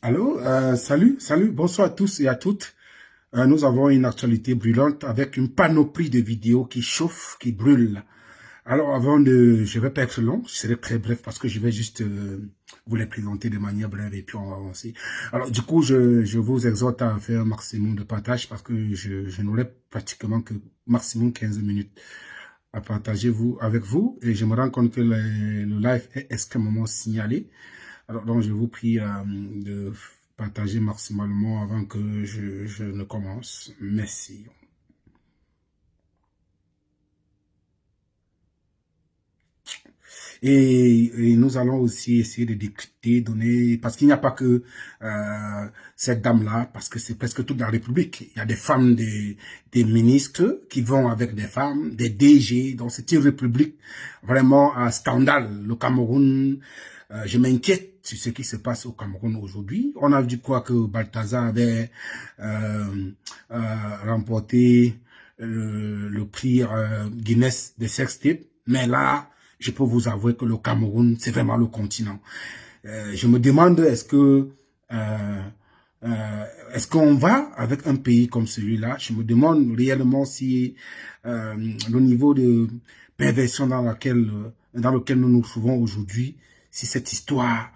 Allô, salut, bonsoir à tous et à toutes. Nous avons une actualité brûlante avec une panoplie de vidéos qui chauffent, qui brûlent. Alors je vais pas être long, je serai très bref parce que je vais juste vous les présenter de manière brève et puis on va avancer. Alors du coup, je vous exhorte à faire un maximum de partage parce que je n'aurai pratiquement que maximum 15 minutes à partager avec vous et je me rends compte que le live est extrêmement signalé. Alors, donc, je vous prie de partager maximalement avant que je ne commence. Merci. Et nous allons aussi essayer de décrypter, donner, parce qu'il n'y a pas que cette dame-là, parce que c'est presque toute la République. Il y a des femmes, des ministres qui vont avec des femmes, des DG, donc c'est une République vraiment un scandale. Le Cameroun, je m'inquiète sur ce qui se passe au Cameroun aujourd'hui. On a vu quoi que Balthazar avait remporté le prix Guinness des sextapes, mais là, je peux vous avouer que le Cameroun, c'est vraiment le continent. Je me demande, euh, est-ce qu'on va avec un pays comme celui-là? Je me demande réellement si le niveau de perversion dans lequel nous nous trouvons aujourd'hui, si cette histoire,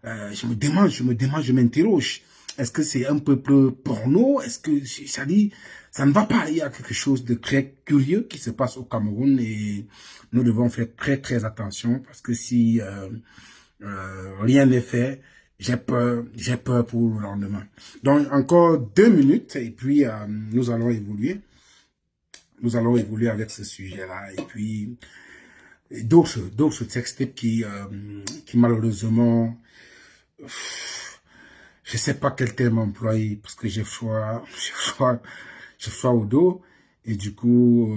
je m'interroge. Est-ce que c'est un peuple porno? Est-ce que ça dit, ça ne va pas? Il y a quelque chose de très curieux qui se passe au Cameroun et nous devons faire très attention parce que si rien n'est fait, j'ai peur pour le lendemain. Donc encore 2 minutes et puis nous allons évoluer. Nous allons évoluer avec ce sujet-là et puis d'autres textes qui malheureusement, je sais pas quel terme employer parce que j'ai froid au dos et du coup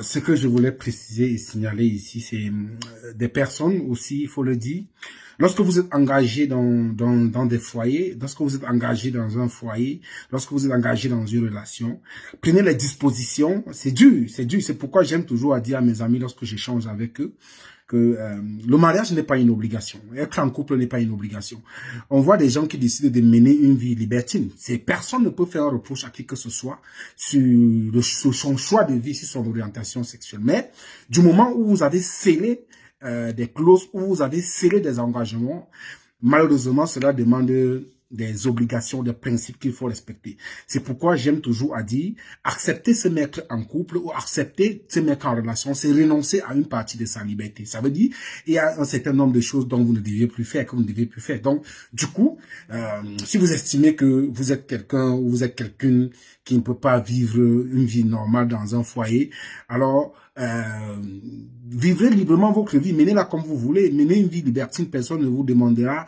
ce que je voulais préciser et signaler ici, c'est des personnes aussi, il faut le dire. Lorsque vous êtes engagé dans des foyers, lorsque vous êtes engagé dans un foyer, lorsque vous êtes engagé dans une relation, prenez les dispositions. C'est dur. C'est pourquoi j'aime toujours à dire à mes amis lorsque j'échange avec eux, que le mariage n'est pas une obligation. Être en couple n'est pas une obligation. On voit des gens qui décident de mener une vie libertine. Personne ne peut faire un reproche à qui que ce soit sur son choix de vie, sur son orientation sexuelle. Mais du moment où vous avez scellé des clauses, où vous avez scellé des engagements, malheureusement, cela demande des obligations, des principes qu'il faut respecter. C'est pourquoi j'aime toujours à dire, accepter se mettre en couple ou accepter se mettre en relation, c'est renoncer à une partie de sa liberté. Ça veut dire, il y a un certain nombre de choses dont vous ne deviez plus faire, que vous ne devez plus faire. Donc, du coup, si vous estimez que vous êtes quelqu'un ou vous êtes quelqu'une qui ne peut pas vivre une vie normale dans un foyer, alors vivez librement votre vie, menez-la comme vous voulez, menez une vie libertine, personne ne vous demandera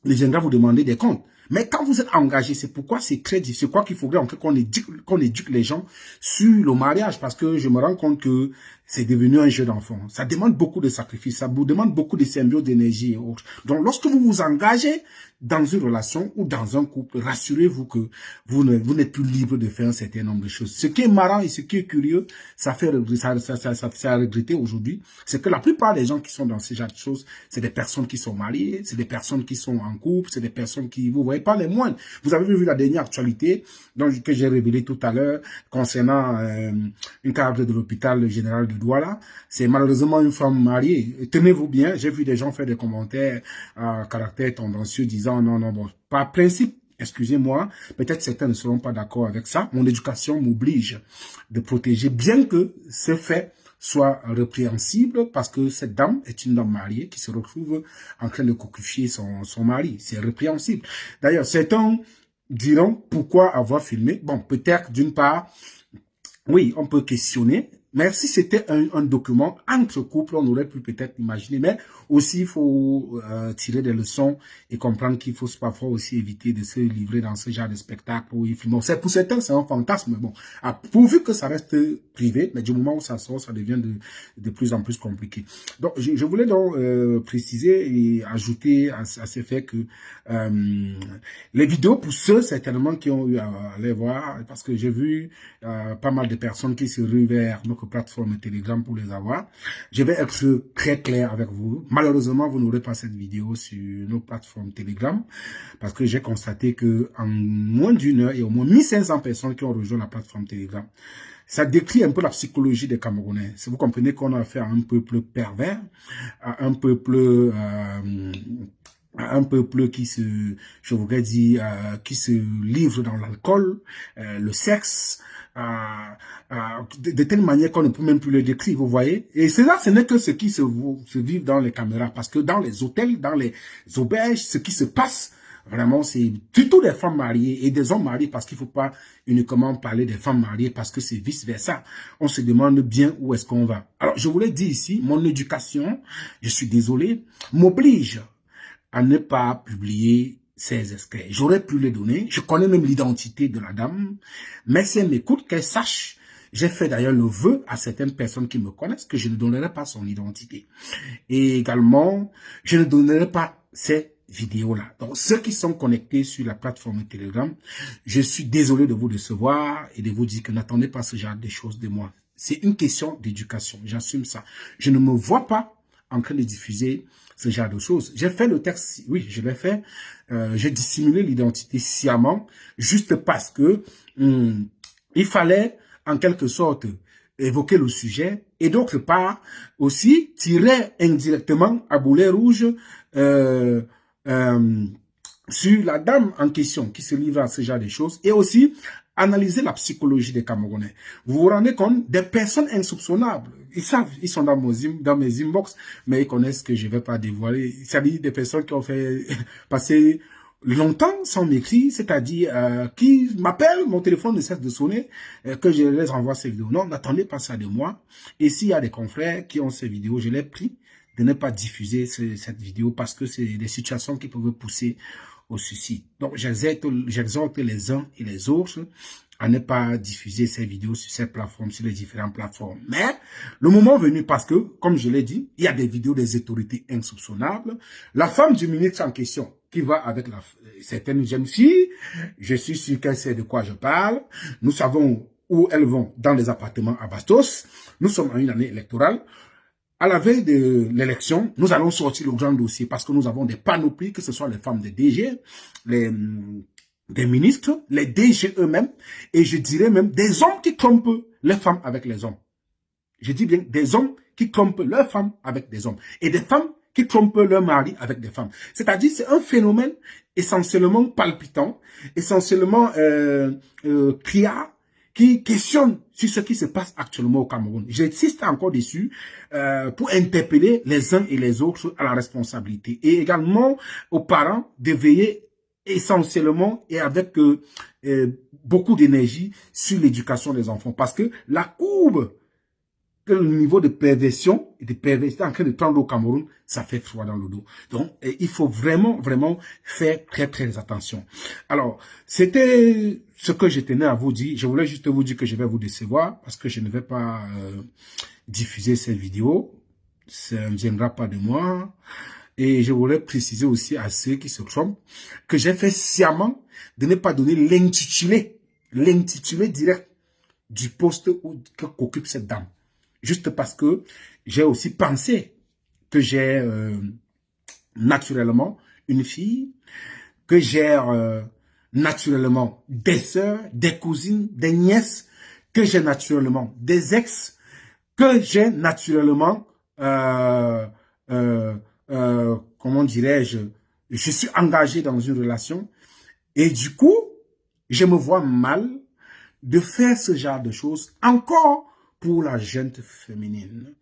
les viendra vous demander des comptes. Mais quand vous êtes engagé, c'est pourquoi c'est très difficile. C'est quoi qu'il faudrait en fait qu'on éduque les gens sur le mariage, parce que je me rends compte que c'est devenu un jeu d'enfant. Ça demande beaucoup de sacrifices, ça vous demande beaucoup de symbiose d'énergie et autres. Donc, lorsque vous vous engagez dans une relation ou dans un couple, rassurez-vous que vous n'êtes plus libre de faire un certain nombre de choses. Ce qui est marrant et ce qui est curieux, ça fait regretter aujourd'hui, c'est que la plupart des gens qui sont dans ce genre de choses, c'est des personnes qui sont mariées, c'est des personnes qui sont en couple, c'est des personnes qui, vous voyez pas les moindres. Vous avez vu la dernière actualité que j'ai révélée tout à l'heure concernant une cadre de l'hôpital général de Douala. C'est malheureusement une femme mariée. Tenez-vous bien, j'ai vu des gens faire des commentaires à caractère tendancieux disant non, bon, par principe, excusez-moi, peut-être certains ne seront pas d'accord avec ça. Mon éducation m'oblige de protéger, bien que ce fait soit répréhensible, parce que cette dame est une dame mariée qui se retrouve en train de cocufier son mari. C'est répréhensible. D'ailleurs, certains diront pourquoi avoir filmé. Bon, peut-être d'une part, oui, on peut questionner. Mais si c'était un document entre couples, on aurait pu peut-être imaginer. Mais aussi, il faut tirer des leçons et comprendre qu'il faut parfois aussi éviter de se livrer dans ce genre de spectacle. Bon, pour certains, c'est un fantasme. Bon, pourvu que ça reste privé, mais du moment où ça sort, ça devient de plus en plus compliqué. Donc, je voulais donc préciser et ajouter à ce fait que les vidéos, pour ceux certainement qui ont eu à les voir, parce que j'ai vu pas mal de personnes qui se ruent vers notre autres plateformes Telegram pour les avoir. Je vais être très clair avec vous. Malheureusement, vous n'aurez pas cette vidéo sur nos plateformes Telegram parce que j'ai constaté que en moins d'une heure, il y a au moins 1500 personnes qui ont rejoint la plateforme Telegram. Ça décrit un peu la psychologie des Camerounais. Si vous comprenez qu'on a affaire à un peuple pervers, à un peuple qui se, je voudrais dire, qui se livre dans l'alcool, le sexe, de telle manière qu'on ne peut même plus le décrire, vous voyez. Et cela, ce n'est que ce qui se vit dans les caméras, parce que dans les hôtels, dans les auberges, ce qui se passe, vraiment, c'est plutôt des femmes mariées et des hommes mariés, parce qu'il ne faut pas uniquement parler des femmes mariées, parce que c'est vice-versa. On se demande bien où est-ce qu'on va. Alors, je vous l'ai dit ici, mon éducation, je suis désolé, m'oblige à ne pas publier ces extraits. J'aurais pu les donner. Je connais même l'identité de la dame. Mais si elle m'écoute, qu'elle sache. J'ai fait d'ailleurs le vœu à certaines personnes qui me connaissent que je ne donnerai pas son identité. Et également, je ne donnerai pas ces vidéos-là. Donc, ceux qui sont connectés sur la plateforme Telegram, je suis désolé de vous décevoir et de vous dire que n'attendez pas ce genre de choses de moi. C'est une question d'éducation. J'assume ça. Je ne me vois pas en train de diffuser ce genre de choses. J'ai fait le texte, oui, je l'ai fait. J'ai dissimulé l'identité sciemment, juste parce que il fallait, en quelque sorte, évoquer le sujet, et d'autre part, aussi, tirer indirectement à boulet rouge sur la dame en question qui se livre à ce genre de choses, et aussi analyser la psychologie des Camerounais. Vous vous rendez compte, des personnes insoupçonnables, ils savent, ils sont dans mes inbox, mais ils connaissent que je ne vais pas dévoiler. C'est-à-dire des personnes qui ont fait passer longtemps sans m'écrire, c'est-à-dire qui m'appellent, mon téléphone ne cesse de sonner, que je les envoie ces vidéos. Non, n'attendez pas ça de moi. Et s'il y a des confrères qui ont ces vidéos, je les prie de ne pas diffuser cette vidéo parce que c'est des situations qui peuvent pousser au suicide. Donc, j'exhorte les uns et les autres à ne pas diffuser ces vidéos sur ces plateformes, sur les différentes plateformes. Mais, le moment venu, parce que, comme je l'ai dit, il y a des vidéos des autorités insoupçonnables. La femme du ministre en question, qui va avec certaines jeunes filles, je suis sûr qu'elle sait de quoi je parle. Nous savons où elles vont dans les appartements à Bastos. Nous sommes en une année électorale. À la veille de l'élection, nous allons sortir le grand dossier parce que nous avons des panoplies, que ce soit les femmes des DG, des ministres, les DG eux-mêmes, et je dirais même des hommes qui trompent les femmes avec les hommes. Je dis bien des hommes qui trompent leurs femmes avec des hommes, et des femmes qui trompent leurs maris avec des femmes. C'est-à-dire, c'est un phénomène essentiellement palpitant, essentiellement criard, qui questionne sur ce qui se passe actuellement au Cameroun. J'insiste encore dessus pour interpeller les uns et les autres à la responsabilité. Et également aux parents de veiller essentiellement et avec beaucoup d'énergie sur l'éducation des enfants. Parce que la courbe, le niveau de perversion et de perversité en train de prendre au Cameroun, ça fait froid dans le dos. Donc, il faut vraiment, vraiment faire très, très attention. Alors, c'était ce que je tenais à vous dire. Je voulais juste vous dire que je vais vous décevoir parce que je ne vais pas diffuser ces vidéos. Ça ne viendra pas de moi. Et je voulais préciser aussi à ceux qui se trompent que j'ai fait sciemment de ne pas donner l'intitulé direct du poste qu'occupe cette dame. Juste parce que j'ai aussi pensé que j'ai naturellement une fille, que j'ai naturellement des sœurs, des cousines, des nièces, que j'ai naturellement des ex, que j'ai naturellement, comment dirais-je, je suis engagé dans une relation et du coup, je me vois mal de faire ce genre de choses encore pour la jeune féminine.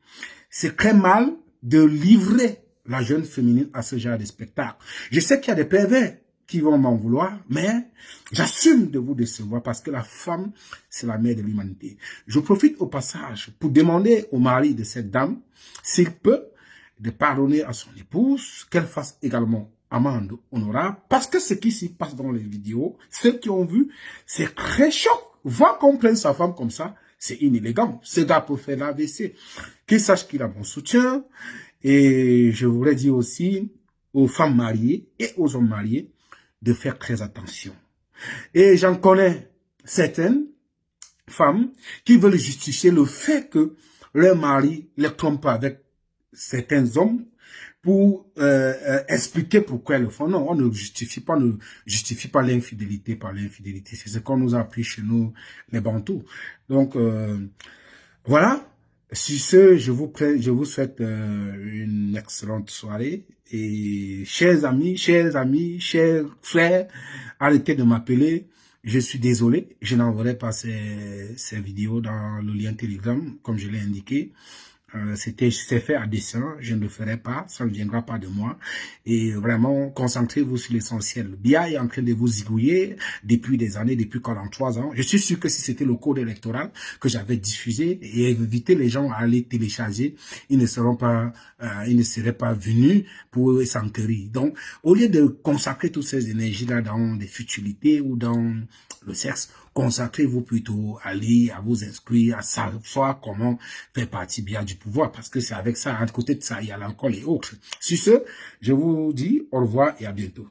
C'est très mal de livrer la jeune féminine à ce genre de spectacle. Je sais qu'il y a des pervers qui vont m'en vouloir, mais j'assume de vous décevoir parce que la femme, c'est la mère de l'humanité. Je profite au passage pour demander au mari de cette dame s'il peut de pardonner à son épouse, qu'elle fasse également amende honorable, parce que ce qui s'y passe dans les vidéos, ceux qui ont vu, c'est très chaud. Voir qu'on prenne sa femme comme ça, c'est inélégant. Ce gars peut faire l'AVC. Qu'il sache qu'il a mon soutien. Et je voudrais dire aussi aux femmes mariées et aux hommes mariés de faire très attention. Et j'en connais certaines femmes qui veulent justifier le fait que leur mari les trompe avec certains hommes pour expliquer pourquoi elles le font. Non, on ne justifie pas l'infidélité par l'infidélité. C'est ce qu'on nous a appris chez nous, les Bantous. Donc, voilà. Sur ce, je vous souhaite une excellente soirée. Et chers amis, chers frères, arrêtez de m'appeler. Je suis désolé, je n'enverrai pas ces vidéos dans le lien Telegram, comme je l'ai indiqué. C'est fait à dessein, je ne le ferai pas, ça ne viendra pas de moi. Et vraiment, concentrez-vous sur l'essentiel. Le BIA est en train de vous zigouiller depuis des années, depuis 43 ans. Je suis sûr que si c'était le code électoral que j'avais diffusé et évité les gens à aller télécharger, ils ne seraient pas venus pour s'enquérir. Donc, au lieu de consacrer toutes ces énergies-là dans des futilités ou dans le sexe, consacrez-vous plutôt à lire, à vous inscrire, à savoir comment faire partie bien du pouvoir, parce que c'est avec ça, à côté de ça, il y a l'alcool et autres. Sur ce, je vous dis au revoir et à bientôt.